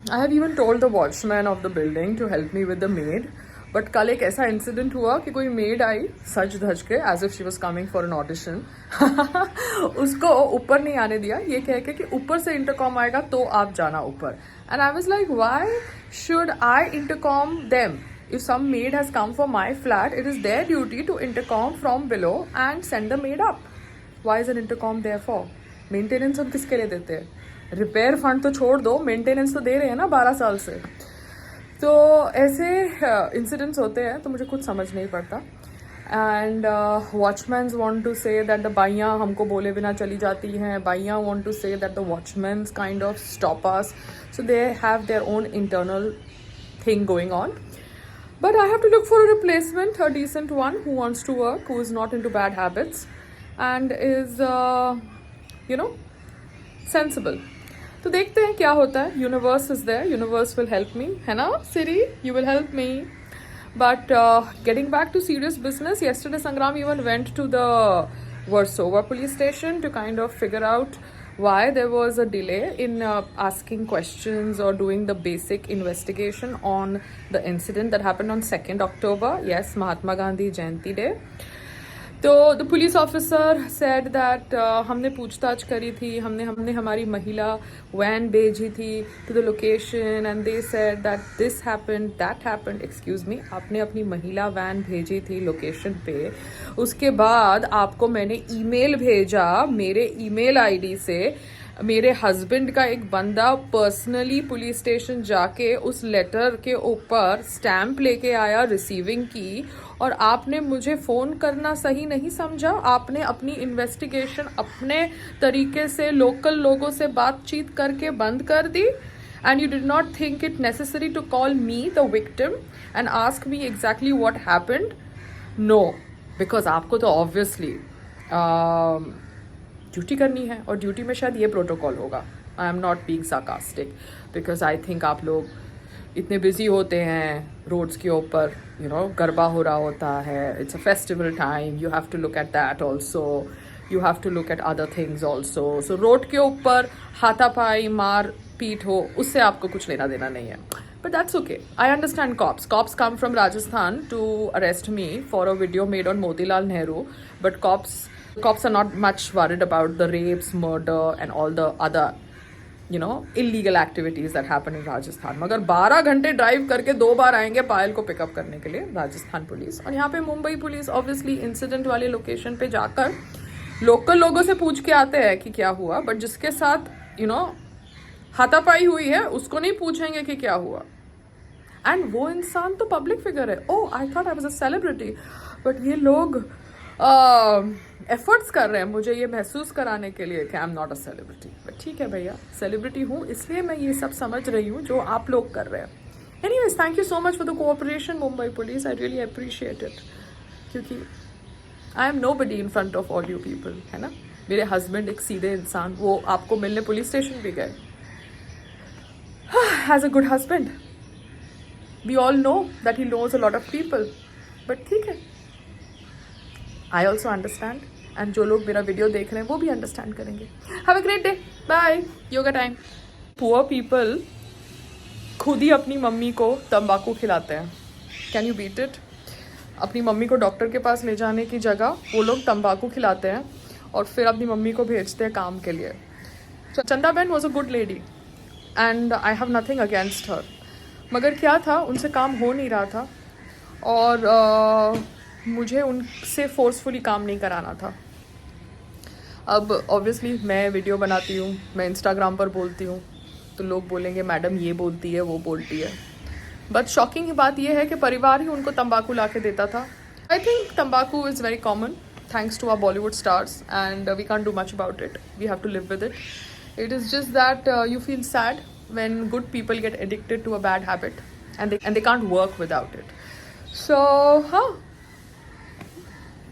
I have even told the watchman of the building to help me with the maid. But कल एक ऐसा incident हुआ कि कोई मेड आई सज धज के as if she was coming for an audition. उसको ऊपर नहीं आने दिया, ये कह के कि ऊपर से इंटरकॉम आएगा तो आप जाना ऊपर. And I was like why should I intercom them? If some maid has come for my flat, it is their duty to intercom from below and send the maid up. Why is an intercom there for? Maintenance हम किसके लिए देते हैं? Repair fund तो छोड़ दो, maintenance तो दे रहे हैं ना 12 साल से. तो ऐसे इंसिडेंट्स होते हैं तो मुझे कुछ समझ नहीं पड़ता. And watchmans want to say that the बाइयाँ हमको बोले बिना चली जाती हैं. बाइयाँ want to say that the watchmans kind of stop us. So they have their own internal thing going on. But I have to look for a replacement, a decent one who wants to work, who is not into bad habits and is, sensible. तो देखते हैं क्या होता है. Universe is there. Universe will help me. है ना Siri? You will help me. But getting back to serious business, yesterday Sangram even went to the Versova police station to kind of figure out why there was a delay in asking questions or doing the basic investigation on the incident that happened on 2nd October. Yes, Mahatma Gandhi Jayanti Day. तो the police officer said that हमने पूछताछ करी थी, हमने हमारी महिला van भेजी थी to the location and they said that this happened that happened. Excuse me, आपने अपनी महिला वैन भेजी थी लोकेशन पे, उसके बाद आपको मैंने ईमेल भेजा मेरे ईमेल आईडी से. मेरे हस्बैंड का एक बंदा पर्सनली पुलिस स्टेशन जाके उस लेटर के ऊपर स्टैम्प लेके आया रिसीविंग की, और आपने मुझे फ़ोन करना सही नहीं समझा. आपने अपनी इन्वेस्टिगेशन अपने तरीके से लोकल लोगों से बातचीत करके बंद कर दी. And you did not think it necessary to call me the victim and ask me exactly what happened. No, because आपको तो ऑब्वियसली ड्यूटी करनी है, और ड्यूटी में शायद ये प्रोटोकॉल होगा. आई am not being sarcastic because I think आप लोग इतने बिजी होते हैं रोड्स के ऊपर, गरबा हो रहा होता है, it's a festival time, you have to look at that also, you have to look at other things also. So road के ऊपर हाथापाई मार पीट हो, उससे आपको कुछ लेना देना नहीं है. But that's okay. I understand cops. Cops come from Rajasthan to arrest me for a video made on Motilal Nehru. But cops are not much worried about the rapes, murder and all the other, illegal activities that happen in Rajasthan. मगर 12 घंटे drive करके 2 बार आएंगे पायल को pickup करने के लिए Rajasthan police. और यहाँ पे मुंबई पुलिस ऑब्वियसली इंसिडेंट वाले लोकेशन पे जाकर लोकल लोगों से पूछ के आते हैं कि क्या हुआ. बट जिसके साथ हाथापाई हुई है उसको नहीं पूछेंगे कि क्या हुआ. एंड वो इंसान तो पब्लिक फिगर है. Oh, I thought I was a celebrity. But ये लोग एफर्ट्स कर रहे हैं मुझे ये महसूस कराने के लिए कि आई am not a celebrity. But ठीक है भैया, सेलिब्रिटी हूँ इसलिए मैं ये सब समझ रही हूँ जो आप लोग कर रहे हैं. Anyways, thank you so much for the cooperation Mumbai police. I really appreciate it, क्योंकि I am nobody in front of all you people, है ना. मेरे हस्बैंड एक सीधे इंसान, वो आपको मिलने पुलिस स्टेशन भी गए. Has a good husband. We all know that he knows a lot of people. But ठीक है, आई ऑल्सो अंडरस्टैंड. एंड जो लोग मेरा वीडियो देख रहे हैं वो भी अंडरस्टैंड करेंगे. Have a great day. Bye. Yoga time. Poor people खुद ही अपनी मम्मी को तंबाकू खिलाते हैं. Can you beat it? अपनी मम्मी को डॉक्टर के पास ले जाने की जगह वो लोग तंबाकू खिलाते हैं और फिर अपनी मम्मी को भेजते हैं काम के लिए. चंदा बहन was a good lady and I have nothing against her. मगर क्या था, उनसे काम हो नहीं रहा था और मुझे उनसे फोर्सफुली काम नहीं कराना था. अब ऑब्वियसली मैं वीडियो बनाती हूँ, मैं इंस्टाग्राम पर बोलती हूँ, तो लोग बोलेंगे मैडम ये बोलती है वो बोलती है. बट शॉकिंग बात यह है कि परिवार ही उनको तंबाकू ला के देता था. आई थिंक तंबाकू is very common thanks to our Bollywood stars and we can't do much about it. We have to live with it. It is just that you feel sad when good people get addicted to a bad habit and they can't work without it. So,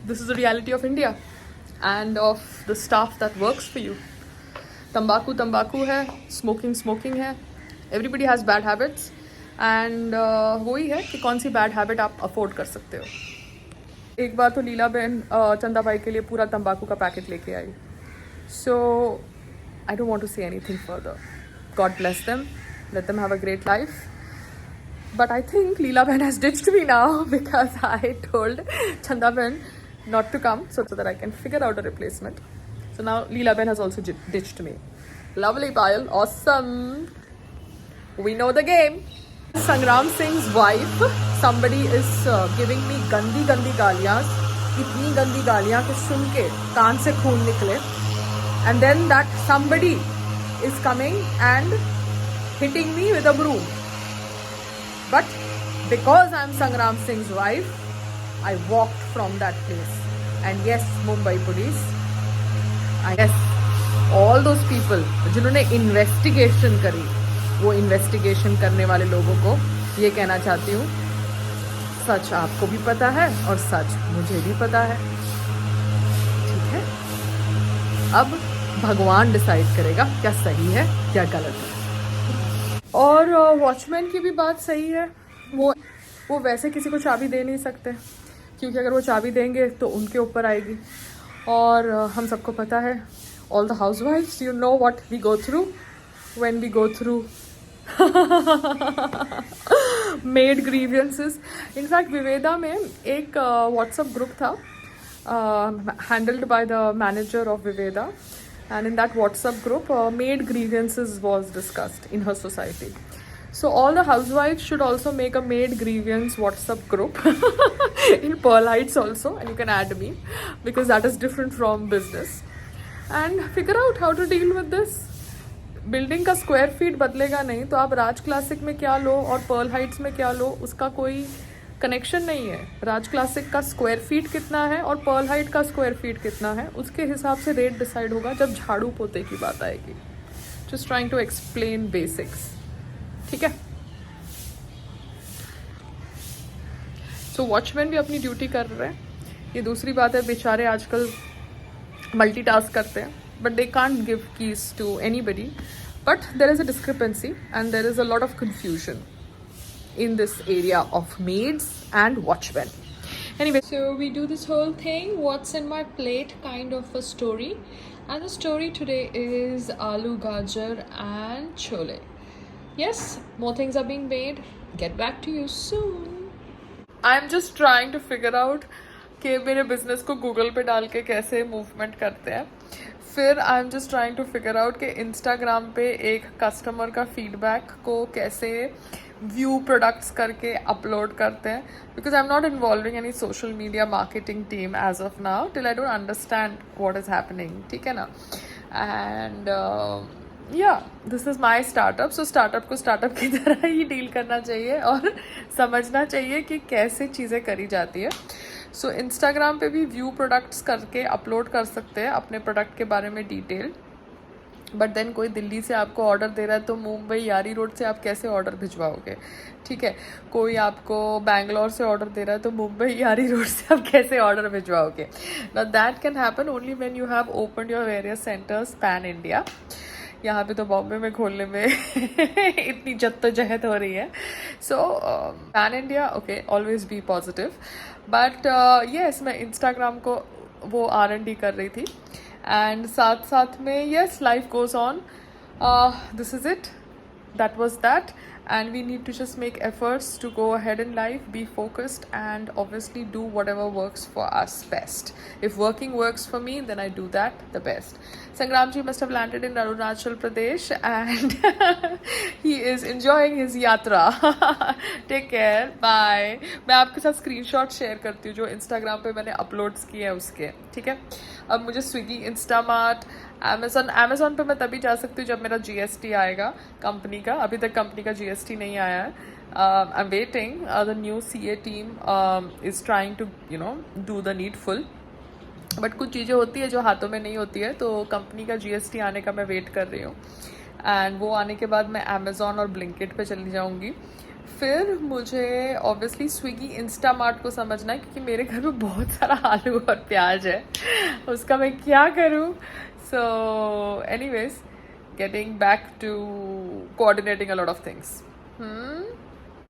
this is the reality of India and of the staff that works for you. तंबाकू है, smoking है. Everybody has bad habits and वही है कि कौन सी bad habit आप afford कर सकते हो. एक बार तो लीला बहन चंदा भाई के लिए पूरा तंबाकू का पैकेट लेके आई. So I don't want to say anything further. God bless them. let them have a great life. But I think Leela Ben has ditched me now because I told Chanda Ben not to come so that I can figure out a replacement. So now Leela Ben has also ditched me. Lovely Payal, awesome. We know the game. Sangram Singh's wife, somebody is giving me gandi गालियाँ, इतनी गंदी गालियाँ कि सुन के कान से खून निकले. And then that somebody is coming and hitting me with a broom. But because I am Sangram Singh's wife, I walked from that place. And yes, Mumbai police, yes, all those people जिन्होंने investigation करी, वो investigation करने वाले लोगों को ये कहना चाहती हूँ, सच आपको भी पता है और सच मुझे भी पता है. ठीक है, अब भगवान डिसाइड करेगा क्या सही है क्या गलत है. और वॉचमैन की भी बात सही है. वो वैसे किसी को चाबी दे नहीं सकते, क्योंकि अगर वो चाबी देंगे तो उनके ऊपर आएगी. और हम सबको पता है, ऑल द हाउसवाइफ्स, you know what we go through when we go through maid grievances. In fact Viveda में एक व्हाट्सएप ग्रुप था handled by the manager of Viveda. And in that WhatsApp group, maid grievances was discussed in her society. So all the housewives should also make a maid grievance WhatsApp group in Pearl Heights also, and you can add me because that is different from business. And figure out how to deal with this. Building का square feet बदलेगा नहीं तो आप राज classic में क्या लो और Perl Heights में क्या लो, उसका कोई कनेक्शन नहीं है. राज क्लासिक का स्क्वायर फीट कितना है और पर्ल हाइट का स्क्वायर फीट कितना है, उसके हिसाब से रेट डिसाइड होगा जब झाड़ू पोते की बात आएगी. Just trying to explain basics. ठीक है. सो वॉचमैन भी अपनी ड्यूटी कर रहे हैं. ये दूसरी बात है, बेचारे आजकल मल्टीटास्क करते हैं, but they can't give keys to anybody. But there is a discrepancy and there is a lot of confusion in this area of maids and watchmen. Anyway, so we do this whole thing, what's in my plate kind of a story, and the story today is aloo gajar and chole. Yes, more things are being made. Get back to you soon. I'm just trying to figure out कि मेरे business को Google पे डाल के कैसे movement करते हैं. फिर I am just trying to figure out कि इंस्टाग्राम पे एक कस्टमर का फीडबैक को कैसे व्यू प्रोडक्ट्स करके अपलोड करते हैं. Because I am not involving any social media marketing team as of now till I don't understand what is happening. ठीक है ना. And yeah this is my startup. So startup को startup की तरह ही deal करना चाहिए और समझना चाहिए कि कैसे चीज़ें करी जाती है. सो इंस्टाग्राम पे भी व्यू प्रोडक्ट्स करके अपलोड कर सकते हैं अपने प्रोडक्ट के बारे में डिटेल. बट देन कोई दिल्ली से आपको ऑर्डर दे रहा है तो मुंबई यारी रोड से आप कैसे ऑर्डर भिजवाओगे. ठीक है. कोई आपको बैंगलोर से ऑर्डर दे रहा है तो मुंबई यारी रोड से आप कैसे ऑर्डर भिजवाओगे. Now that can happen only when you have opened your various centres pan India. यहाँ पे तो बॉम्बे में खोलने में इतनी जद्दोजहद हो रही है. So pan India, okay, always be positive. But yes, मैं इंस्टाग्राम को वो R&D कर रही थी एंड साथ साथ में yes, life goes on. This is it, that was that. And we need to just make efforts to go ahead in life, be focused, and obviously do whatever works for us best. If working works for me, then I do that the best. Sangramji must have landed in Arunachal Pradesh and he is enjoying his yatra. Take care, bye. मैं आपके साथ screenshot share करती हूँ जो Instagram पे मैंने uploads किए हैं उसके. ठीक है. अब मुझे स्विगी, इंस्टामार्ट, अमेज़ॉन पे मैं तभी जा सकती हूँ जब मेरा GST आएगा कंपनी का. अभी तक कंपनी का GST नहीं आया है. I am waiting. The new CA team is trying to do the needful. But कुछ चीज़ें होती है जो हाथों में नहीं होती है, तो कंपनी का GST आने का मैं वेट कर रही हूँ. एंड वो आने के बाद मैं अमेज़ॉन और ब्लिंकिट पे चली जाऊँगी. फिर मुझे ऑब्वियसली स्विगी, इंस्टामार्ट को समझना है क्योंकि मेरे घर में बहुत सारा आलू और प्याज है, उसका मैं क्या करूँ. So anyways, getting back to coordinating a lot of things.